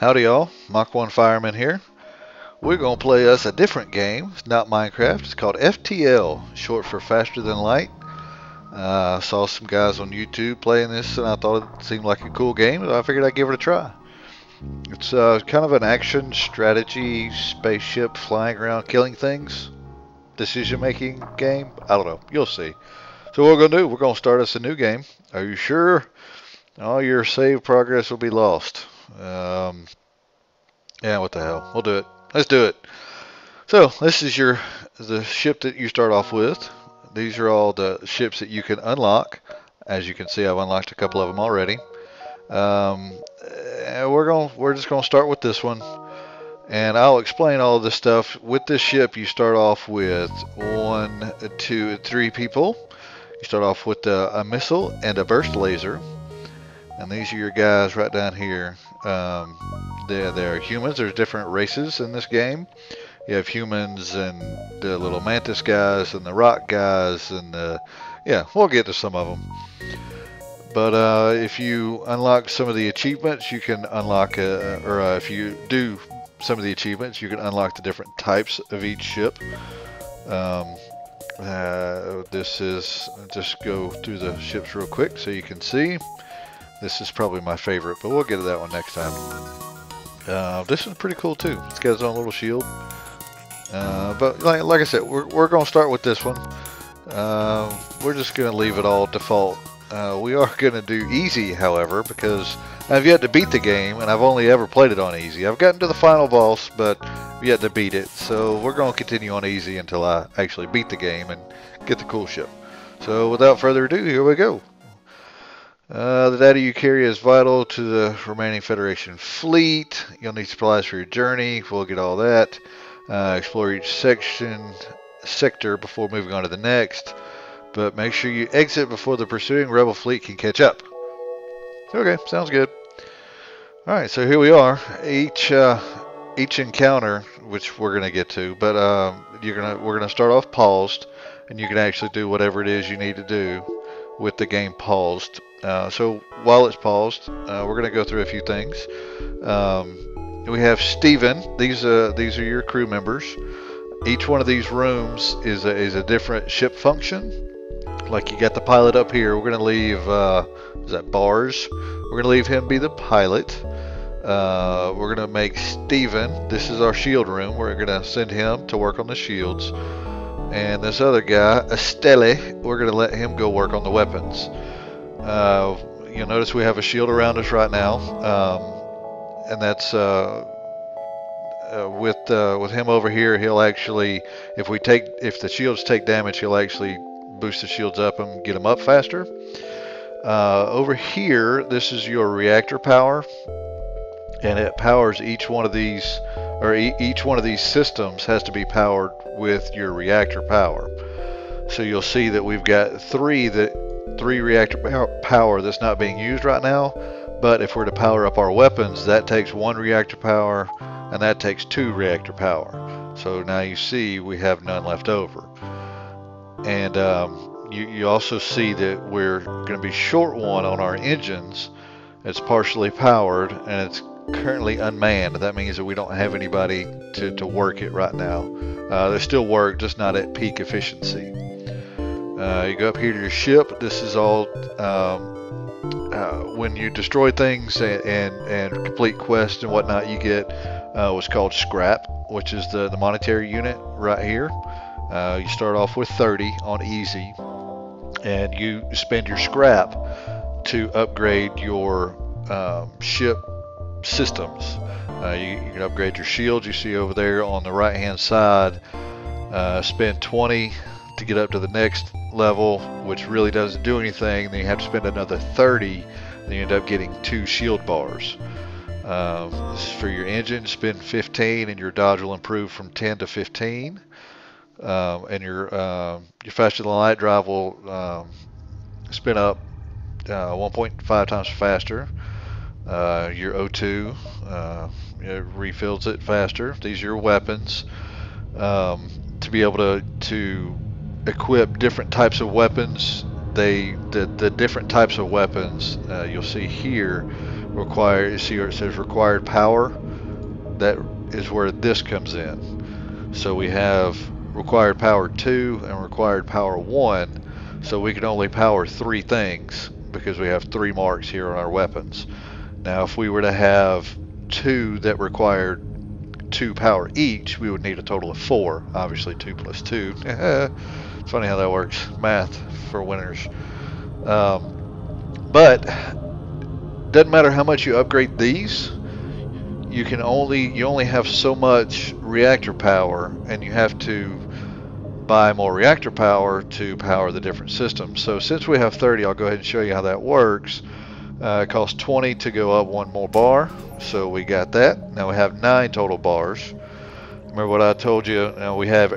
Howdy y'all, Mach 1 Fireman here. We're going to play us a different game. It's not Minecraft. It's called FTL, short for Faster Than Light. I saw some guys on YouTube playing this and I thought it seemed like a cool game, so I figured I'd give it a try. It's kind of an action strategy, spaceship flying around killing things, decision making game. I don't know, you'll see. So what we're going to do, we're going to start us a new game. Are you sure? All your save progress will be lost. Yeah, what the hell? We'll do it. Let's do it. So this is the ship that you start off with. These are all the ships that you can unlock. As you can see, I've unlocked a couple of them already. And we're just gonna start with this one, and I'll explain all of this stuff. With this ship, you start off with 1, 2, 3 people. You start off with a missile and a burst laser. And these are your guys right down here. They're humans. There's different races in this game. You have humans and the little mantis guys and the rock guys and yeah, we'll get to some of them. But if you unlock some of the achievements, you can unlock if you do some of the achievements, you can unlock the different types of each ship. This is, just go through the ships real quick so you can see. This is probably my favorite, but we'll get to that one next time. This one's pretty cool too. It's got its own little shield. But like I said, we're going to start with this one. We're just going to leave it all default. We are going to do easy, however, because I've yet to beat the game, and I've only ever played it on easy. I've gotten to the final boss, but I've yet to beat it. So we're going to continue on easy until I actually beat the game and get the cool ship. So without further ado, here we go. The data you carry is vital to the remaining Federation fleet. You'll need supplies for your journey. We'll get all that. Explore each sector before moving on to the next. But make sure you exit before the pursuing rebel fleet can catch up. Okay, sounds good. Alright, so here we are. Each encounter, which we're gonna get to, but we're gonna start off paused, and you can actually do whatever it is you need to do with the game paused. So while it's paused, we're going to go through a few things. We have Steven. These are your crew members. Each one of these rooms is a different ship function. Like you got the pilot up here. We're going to leave, is that Bars? We're going to leave him be the pilot. We're going to make Steven, this is our shield room. We're going to send him to work on the shields. And this other guy, Estelle, we're going to let him go work on the weapons. You'll notice we have a shield around us right now, and that's with him over here. He'll actually, if the shields take damage, he'll actually boost the shields up and get them up faster. Over here, this is your reactor power, and it powers each one of these, or each one of these systems has to be powered with your reactor power. So you'll see that we've got three reactor power that's not being used right now, but if we're to power up our weapons, that takes 1 reactor power and that takes 2 reactor power. So now you see we have none left over. And you also see that we're going to be short 1 on our engines. It's partially powered and it's currently unmanned. That means that we don't have anybody to work it right now. They still work, just not at peak efficiency. You go up here to your ship. This is all when you destroy things and complete quests and whatnot, you get what's called scrap, which is the monetary unit right here. You start off with 30 on easy, and you spend your scrap to upgrade your ship systems. You can upgrade your shields. You see over there on the right hand side. Spend 20 to get up to the next level, which really doesn't do anything. Then you have to spend another 30, then you end up getting 2 shield bars. This is for your engine. Spend 15 and your dodge will improve from 10 to 15. And your faster than light drive will spin up 1.5 times faster. Your O2 it refills it faster. These are your weapons. To be able to equip different types of weapons, the different types of weapons you'll see here required, you see where it says required power? That is where this comes in. So we have required power 2 and required power 1. So we can only power 3 things because we have 3 marks here on our weapons. Now if we were to have 2 that required 2 power each, we would need a total of 4. Obviously 2 plus 2. It's funny how that works. Math for winners. But doesn't matter how much you upgrade these, you only have so much reactor power, and you have to buy more reactor power to power the different systems. So since we have 30, I'll go ahead and show you how that works. It costs 20 to go up 1 more bar, so we got that. Now we have 9 total bars. Remember what I told you? Now we have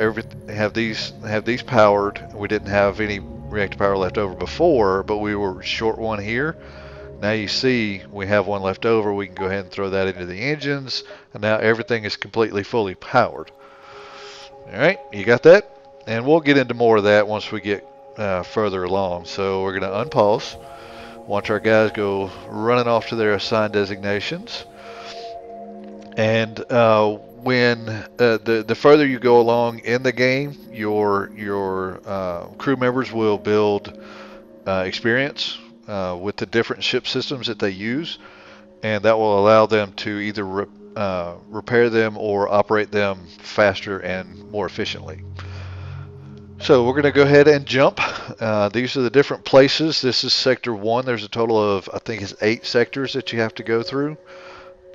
these powered. We didn't have any reactor power left over before, but we were short 1 here. Now you see we have 1 left over. We can go ahead and throw that into the engines, and now everything is completely fully powered. All right, you got that? And we'll get into more of that once we get further along. So we're going to unpause, watch our guys go running off to their assigned designations. And when the further you go along in the game, your crew members will build experience with the different ship systems that they use, and that will allow them to either repair them or operate them faster and more efficiently. So we're going to go ahead and jump. These are the different places. This is Sector 1. There's a total of, I think it's 8 sectors that you have to go through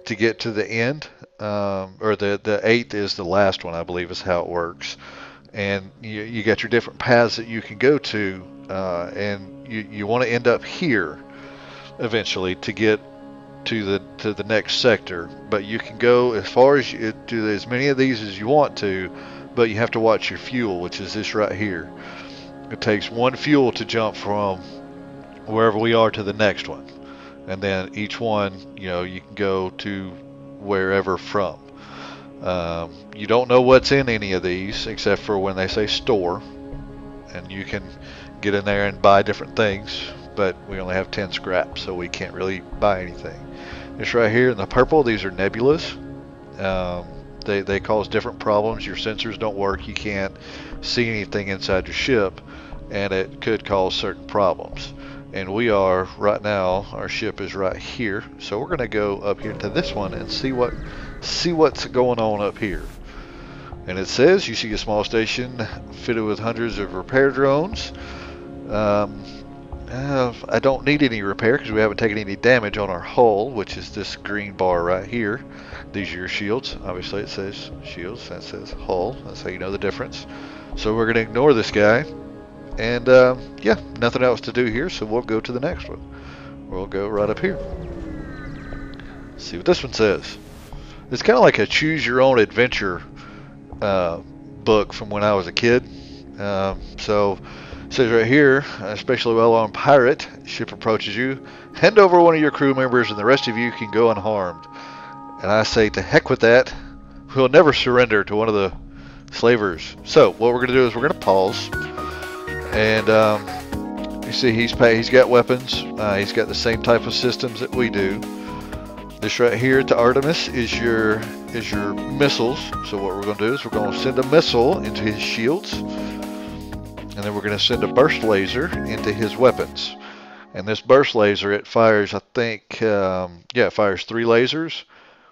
to get to the end. Or the 8th is the last one, I believe is how it works. And you got your different paths that you can go to, and you want to end up here eventually to get to the next sector. But you can go as far as you do as many of these as you want to, but you have to watch your fuel, which is this right here. It takes 1 fuel to jump from wherever we are to the next one, and then each one, you can go to wherever from. You don't know what's in any of these except for when they say store, and you can get in there and buy different things, but we only have 10 scrap, so we can't really buy anything. This right here in the purple, these are nebulas. They cause different problems. Your sensors don't work. You can't see anything inside your ship, and it could cause certain problems. And we are right now, our ship is right here, so we're going to go up here to this one and see what's going on up here. And it says you see a small station fitted with hundreds of repair drones. I don't need any repair because we haven't taken any damage on our hull, which is this green bar right here. These are your shields. Obviously it says shields, that says hull. That's how you know the difference. So we're going to ignore this guy. And yeah, nothing else to do here, so we'll go to the next one. We'll go right up here. See what this one says. It's kind of like a choose your own adventure book from when I was a kid. So it says right here, especially well-armed pirate, ship approaches you, hand over one of your crew members and the rest of you can go unharmed. And I say, to heck with that. We'll never surrender to one of the slavers. So what we're going to do is we're going to pause. And you see he's got weapons. He's got the same type of systems that we do. This right here to Artemis is your missiles. So what we're going to do is we're going to send a missile into his shields. And then we're going to send a burst laser into his weapons. And this burst laser, it fires, I think, it fires 3 lasers,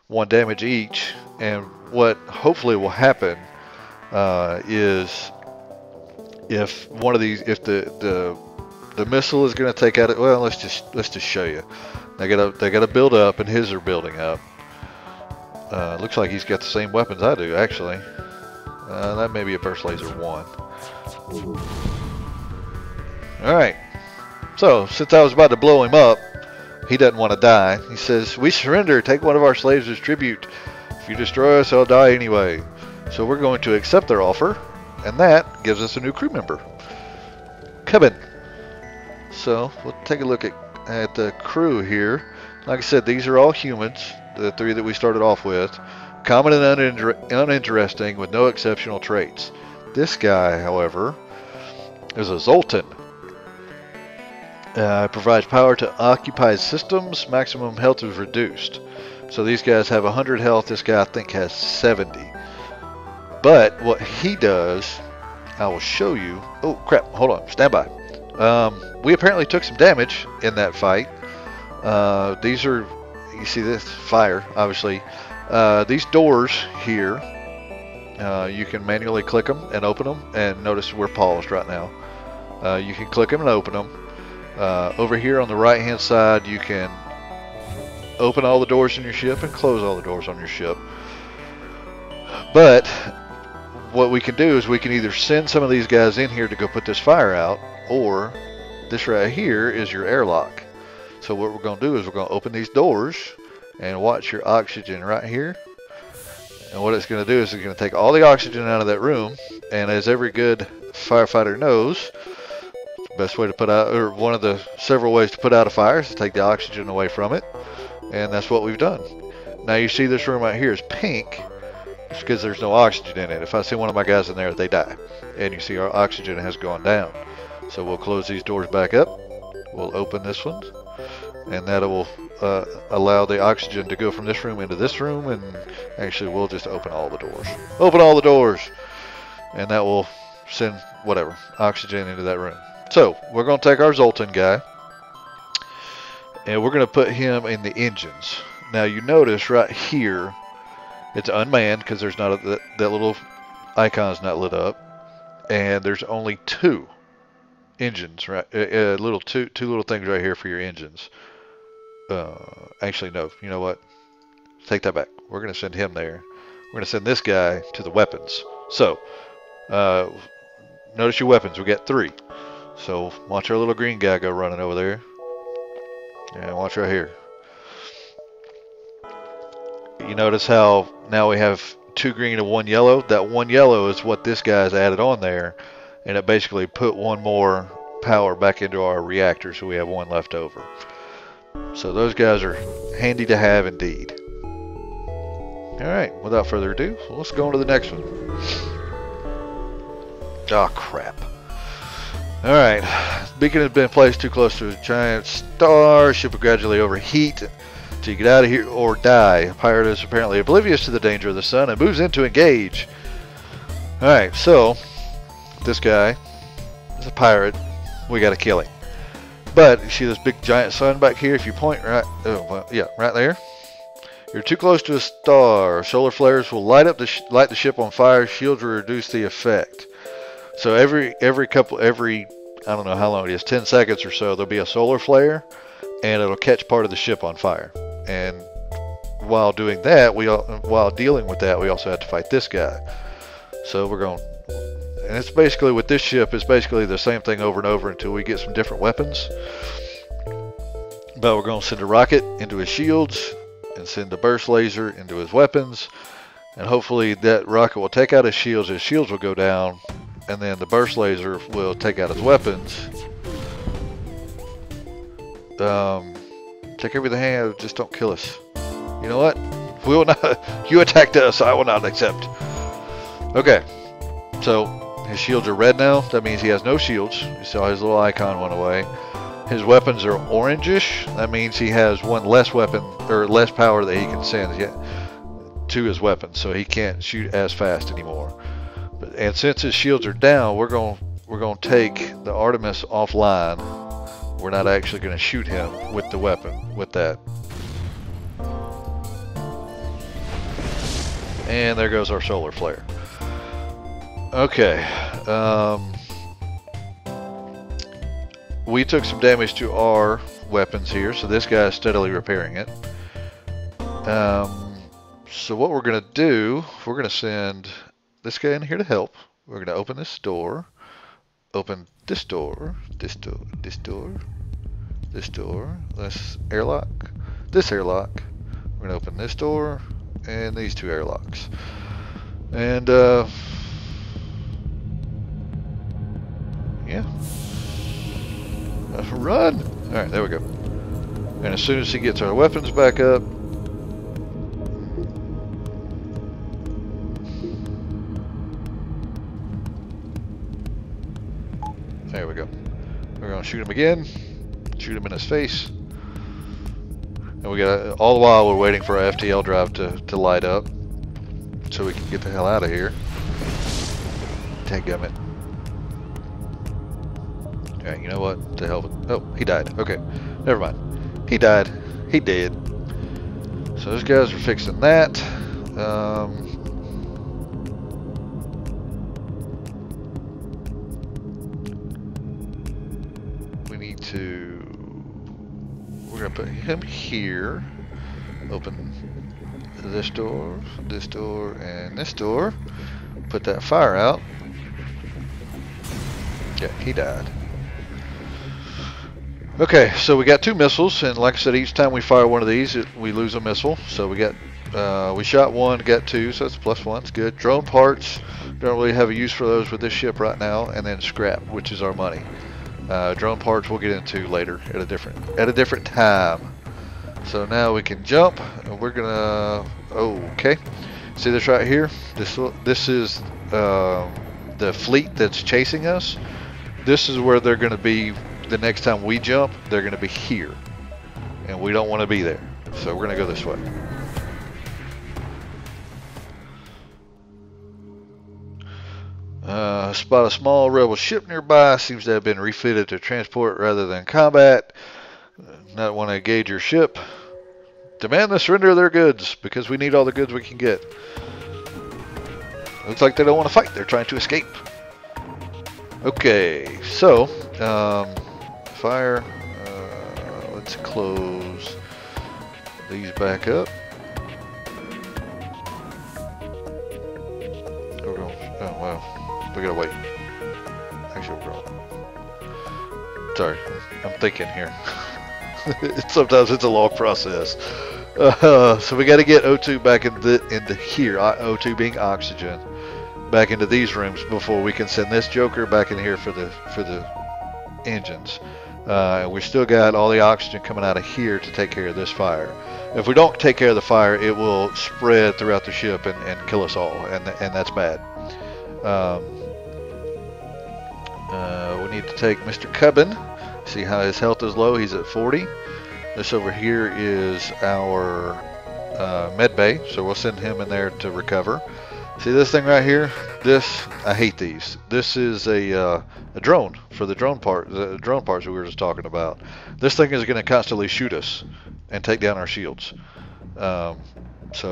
1 damage each. And what hopefully will happen is if one of these, if the missile is going to take out, well, let's just show you. They gotta build up, and his are building up. Looks like he's got the same weapons I do, actually. That may be a burst laser 1. All right. So since I was about to blow him up, he doesn't want to die. He says, "We surrender. Take one of our slaves as tribute. If you destroy us, I'll die anyway." So we're going to accept their offer, and that gives us a new crew member, Kevin. So we'll take a look at the crew here. Like I said, these are all humans, the 3 that we started off with. Common and uninteresting with no exceptional traits. This guy, however, is a Zoltan. It provides power to occupied systems. Maximum health is reduced. So these guys have 100 health. This guy, I think, has 70. But what he does, I will show you. Oh, crap. Hold on. Stand by. We apparently took some damage in that fight. These are, you see this fire, obviously. These doors here, you can manually click them and open them. And notice we're paused right now. You can click them and open them. Over here on the right hand side, you can open all the doors in your ship and close all the doors on your ship. But what we can do is we can either send some of these guys in here to go put this fire out, or this right here is your airlock. So what we're going to do is we're going to open these doors and watch your oxygen right here. And what it's going to do is it's going to take all the oxygen out of that room. And as every good firefighter knows, the best way to put out, or one of the several ways to put out a fire, is to take the oxygen away from it. And that's what we've done. Now you see this room right here is pink. It's because there's no oxygen in it. If I see one of my guys in there, they die. And you see our oxygen has gone down. So we'll close these doors back up. We'll open this one. And that will allow the oxygen to go from this room into this room. And actually, we'll just open all the doors. Open all the doors! And that will send, whatever, oxygen into that room. So, we're going to take our Zoltan guy. And we're going to put him in the engines. Now, you notice right here, it's unmanned because there's not that little icon's not lit up, and there's only 2 engines, right? Two little things right here for your engines. Actually, no. You know what? Take that back. We're going to send him there. We're going to send this guy to the weapons. So, notice your weapons. We got 3. So watch our little green guy go running over there. And watch right here. You notice how now we have 2 green and 1 yellow? That 1 yellow is what this guy's added on there, and it basically put 1 more power back into our reactor, so we have 1 left over. So those guys are handy to have indeed. Alright, without further ado, let's go on to the next one. Oh crap. Alright, beacon has been placed too close to a giant star. Ship will gradually overheat till you get out of here or die. A pirate is apparently oblivious to the danger of the sun and moves in to engage. Alright, so this guy is a pirate. We gotta kill him. But you see this big giant sun back here? If you point right, right there. You're too close to a star. Solar flares will light the ship on fire. Shields will reduce the effect. So every I don't know how long it is, 10 seconds or so, there'll be a solar flare, and it'll catch part of the ship on fire. And while doing that, while dealing with that, we also have to fight this guy. So we're going, and it's basically with this ship, it's basically the same thing over and over until we get some different weapons. But we're going to send a rocket into his shields and send a burst laser into his weapons, and hopefully that rocket will take out his shields will go down, and then the burst laser will take out his weapons. Take everything out, just don't kill us. You know what? We will not. You attacked us, I will not accept. Okay, so his shields are red now. That means he has no shields. You saw his little icon went away. His weapons are orangish. That means he has 1 less weapon, or less power that he can send to his weapons, so he can't shoot as fast anymore. And since his shields are down, we're going to take the Artemis offline. We're not actually going to shoot him with the weapon, with that. And there goes our solar flare. Okay. We took some damage to our weapons here, so this guy is steadily repairing it. So what we're going to do, we're going to send this guy in here to help. We're going to open this door, open this door, this door, this door, this door, this airlock, this airlock. We're going to open this door and these 2 airlocks. And yeah. Run! Alright, there we go. And as soon as he gets our weapons back up, there we go. We're going to shoot him again. Shoot him in his face. And we got, all the while we're waiting for our FTL drive to light up so we can get the hell out of here. Dadgummit. Alright, you know what? The hell with, oh, he died. Okay, never mind. He died. He dead. So those guys are fixing that. We need to, we're gonna put him here. Open this door, and this door. Put that fire out. Yeah, he died. Okay, so we got 2 missiles, and like I said, each time we fire one of these, we lose a missile. So we got, we shot 1, got 2, so that's +1. It's good. Drone parts, don't really have a use for those with this ship right now, and then scrap, which is our money. Drone parts we'll get into later at a different time. So now we can jump, and we're gonna. Okay, see this right here? This is the fleet that's chasing us. This is where they're gonna be. The next time we jump, they're going to be here, and we don't want to be there, so we're going to go this way. Spot a small rebel ship nearby. Seems to have been refitted to transport rather than combat. Not want to engage your ship. Demand the surrender of their goods, because we need all the goods we can get. Looks like they don't want to fight. They're trying to escape. Okay, so fire. Let's close these back up. We're going, oh wow, we gotta wait. Actually, we're going. Sorry, I'm thinking here. Sometimes it's a long process. So we got to get O2 back into here. O2 being oxygen, back into these rooms before we can send this Joker back in here for the engines. We still got all the oxygen coming out of here to take care of this fire. If we don't take care of the fire, it will spread throughout the ship and kill us all, and that's bad. We need to take Mr. Cubbin. See how his health is low. He's at 40. This over here is our med bay, so we'll send him in there to recover. See this thing right here? This, I hate these. This is a drone for the drone parts we were just talking about. This thing is going to constantly shoot us and take down our shields. So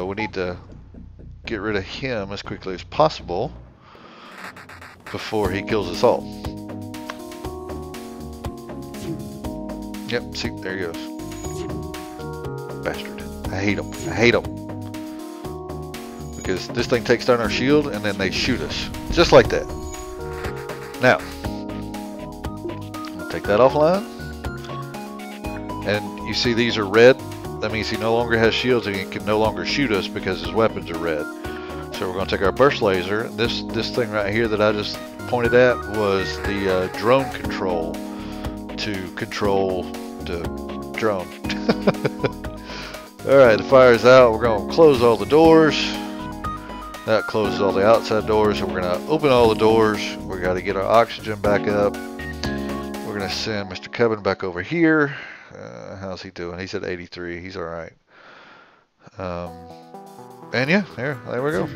we need to get rid of him as quickly as possible before he kills us all. Yep, see, there he goes. Bastard. I hate him. I hate him. Because this thing takes down our shield and then they shoot us. Just like that. Now, I'll take that offline. And you see these are red. That means he no longer has shields and he can no longer shoot us because his weapons are red. So we're going to take our burst laser. This thing right here that I just pointed at was the drone control to control the drone. Alright, the fire's out. We're going to close all the doors. That closes all the outside doors, and we're going to open all the doors. We got to get our oxygen back up. We're going to send Mr. Cubbin back over here. How's he doing? He's at 83. He's alright. And yeah, there we go.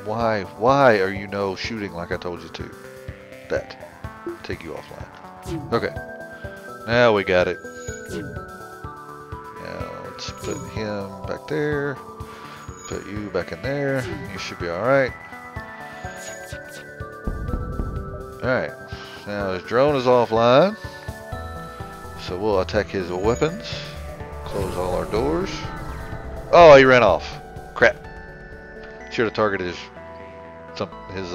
Why are you no shooting like I told you to? That. Take you offline. Okay. Now we got it. Now let's put him back there. Put you back in there. You should be alright. Alright. Now his drone is offline. So we'll attack his weapons. Close all our doors. Oh, he ran off. Crap. Should have targeted his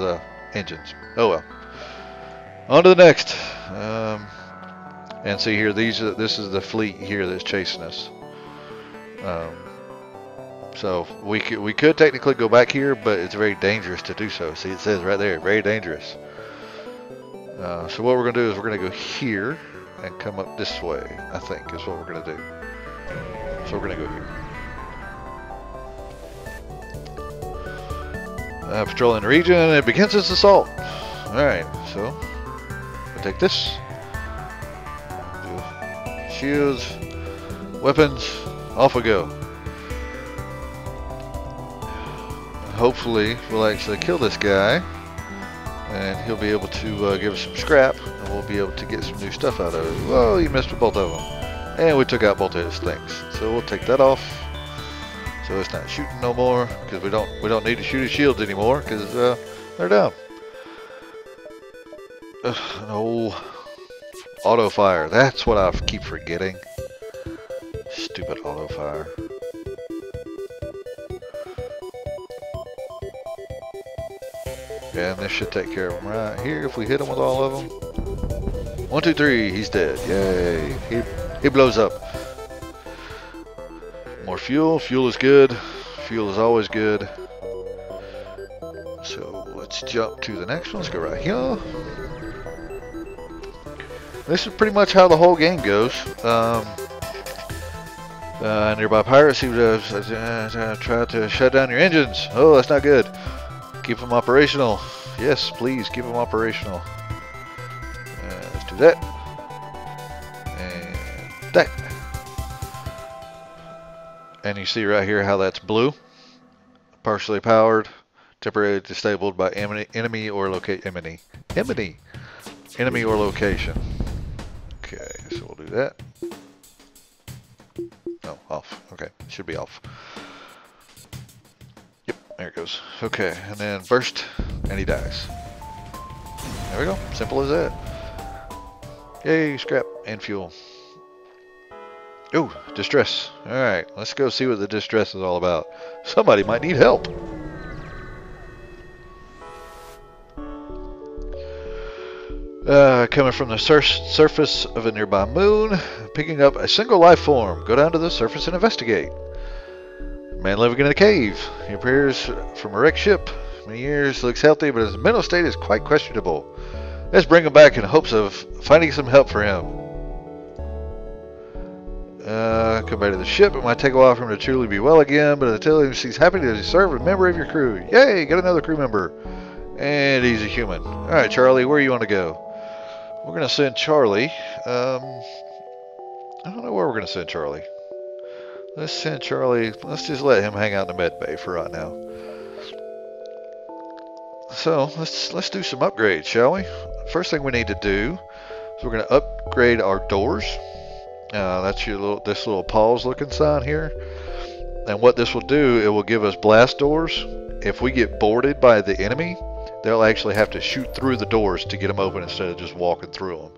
engines. Oh well. On to the next. And see here, this is the fleet here that's chasing us. So we could technically go back here, but it's very dangerous to do so. See, it says right there, very dangerous. So what we're going to do is we're going to go here and come up this way, I think, is what we're going to do. So we're going to go here. Patrolling the region, and it begins its assault. Alright, so we'll take this. Shields, weapons, off we go. Hopefully we'll actually kill this guy, and he'll be able to give us some scrap, and we'll be able to get some new stuff out of it. Whoa, you missed with both of them. And we took out both of his things. So we'll take that off. So it's not shooting no more, because we don't need to shoot his shields anymore, because they're down. No. Auto fire. That's what I keep forgetting. Stupid auto fire. Yeah, and this should take care of him right here if we hit him with all of them. 1, 2, 3. He's dead. Yay. He blows up. More fuel. Fuel is good. Fuel is always good. So let's jump to the next one. Let's go right here. This is pretty much how the whole game goes. Nearby pirates seem to try to shut down your engines. Oh, that's not good. Keep them operational. Yes, please keep them operational. Let's do that. And that. And you see right here how that's blue. Partially powered. Temporarily disabled by enemy or location. Enemy or location. Okay, so we'll do that. No, off. Okay, should be off. Yep, there it goes. Okay, and then burst, and he dies. There we go. Simple as that. Yay, scrap and fuel. Ooh, distress. Alright, let's go see what the distress is all about. Somebody might need help. Coming from the surface of a nearby moon, picking up a single life form. Go down to the surface and investigate. Man living in a cave. He appears from a wrecked ship. Many years, looks healthy, but his mental state is quite questionable. Let's bring him back in hopes of finding some help for him. Come back to the ship. It might take a while for him to truly be well again, but until he's happy to serve a member of your crew. Yay, got another crew member. And he's a human. Alright, Charlie, where you want to go? We're going to send Charlie. I don't know where we're going to send Charlie. Let's send Charlie. Let's just let him hang out in the med bay for right now. So let's do some upgrades, shall we? First thing we need to do is we're going to upgrade our doors. That's this little pause looking sign here. And what this will do, it will give us blast doors. If we get boarded by the enemy, they'll actually have to shoot through the doors to get them open instead of just walking through them.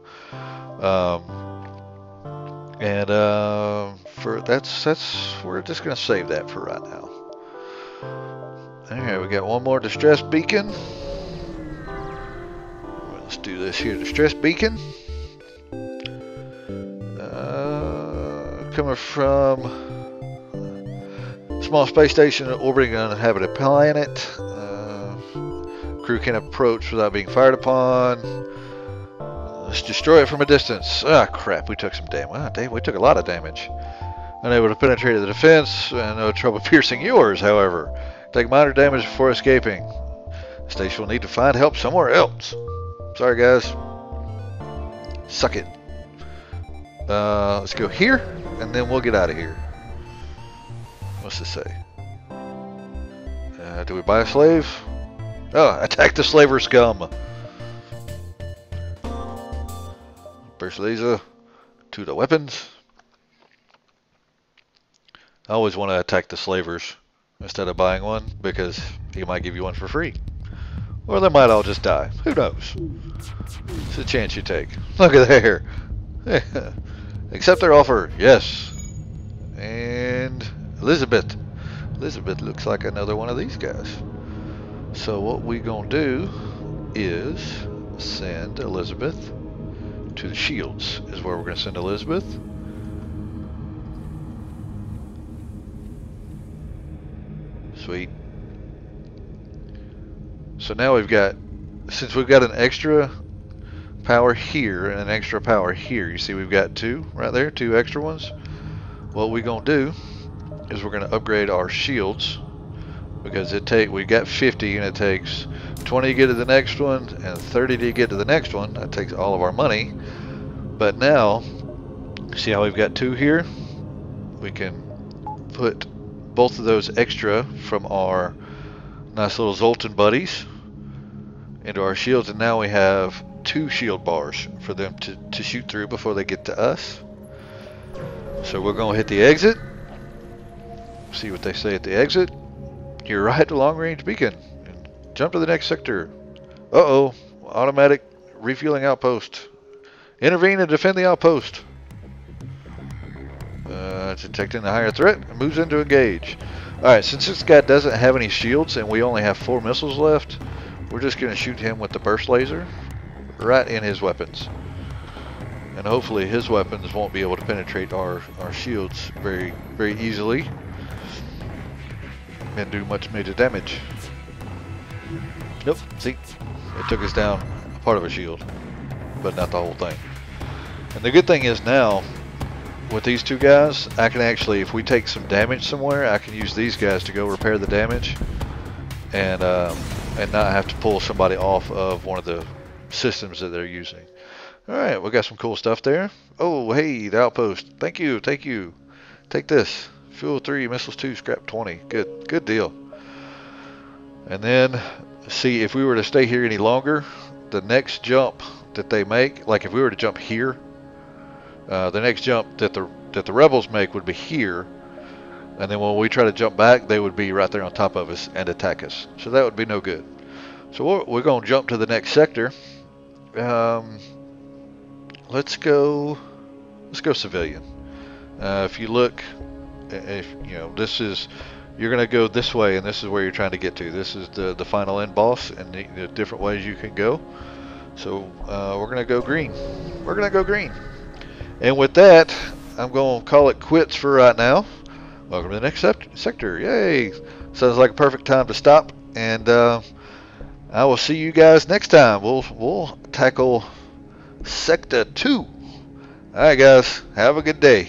We're just gonna save that for right now. Alright, we got one more distress beacon. Let's do this here, distress beacon. Coming from small space station orbiting an uninhabited planet. Crew can approach without being fired upon. Let's destroy it from a distance. Ah, crap, we took some damage. Ah, damn, we took a lot of damage. Unable to penetrate the defense, and no trouble piercing yours, however. Take minor damage before escaping. The station will need to find help somewhere else. Sorry, guys. Suck it. Let's go here, and then we'll get out of here. What's this say? Do we buy a slave? Oh, attack the slaver scum. Burst laser to the weapons. I always want to attack the slavers instead of buying one, because he might give you one for free. Or they might all just die. Who knows? It's a chance you take. Look at there. Accept their offer. Yes. And Elizabeth. Elizabeth looks like another one of these guys. So what we gonna do is send Elizabeth to the shields, is where we're gonna send Elizabeth. Sweet. So now we've got, since we've got an extra power here and an extra power here, you see we've got two right there, two extra ones. What we're gonna do is we're gonna upgrade our shields because we got 50 and it takes 20 to get to the next one and 30 to get to the next one. That takes all of our money. But now, see how we've got 2 here? We can put both of those extra from our nice little Zoltan buddies into our shields, and now we have 2 shield bars for them to shoot through before they get to us. So we're going to hit the exit, see what they say at the exit. You're right to long range beacon, and jump to the next sector. Uh-oh, automatic refueling outpost. Intervene and defend the outpost. Detecting the higher threat, and moves in to engage. Alright, since this guy doesn't have any shields and we only have 4 missiles left, we're just going to shoot him with the burst laser right in his weapons. And hopefully his weapons won't be able to penetrate our shields very easily and do much major damage. Nope, see, it took us down a part of a shield, but not the whole thing. And the good thing is now, with these 2 guys, I can actually, if we take some damage somewhere, I can use these guys to go repair the damage and not have to pull somebody off of one of the systems that they're using. Alright, we got some cool stuff there. Oh, hey, the outpost. Thank you, take you. Take this. Fuel 3, missiles 2, scrap 20. Good deal. And then, see, if we were to stay here any longer, the next jump that they make, like if we were to jump here, the next jump that the rebels make would be here, and then when we try to jump back, they would be right there on top of us and attack us. So that would be no good. So we're going to jump to the next sector. Let's go civilian. If you look, if you know, you're going to go this way, and this is where you're trying to get to. This is the final end boss, and the different ways you can go. So we're going to go green. We're going to go green. And with that, I'm going to call it quits for right now. Welcome to the next sector. Yay! Sounds like a perfect time to stop. And I will see you guys next time. We'll tackle Sector 2. Alright guys, have a good day.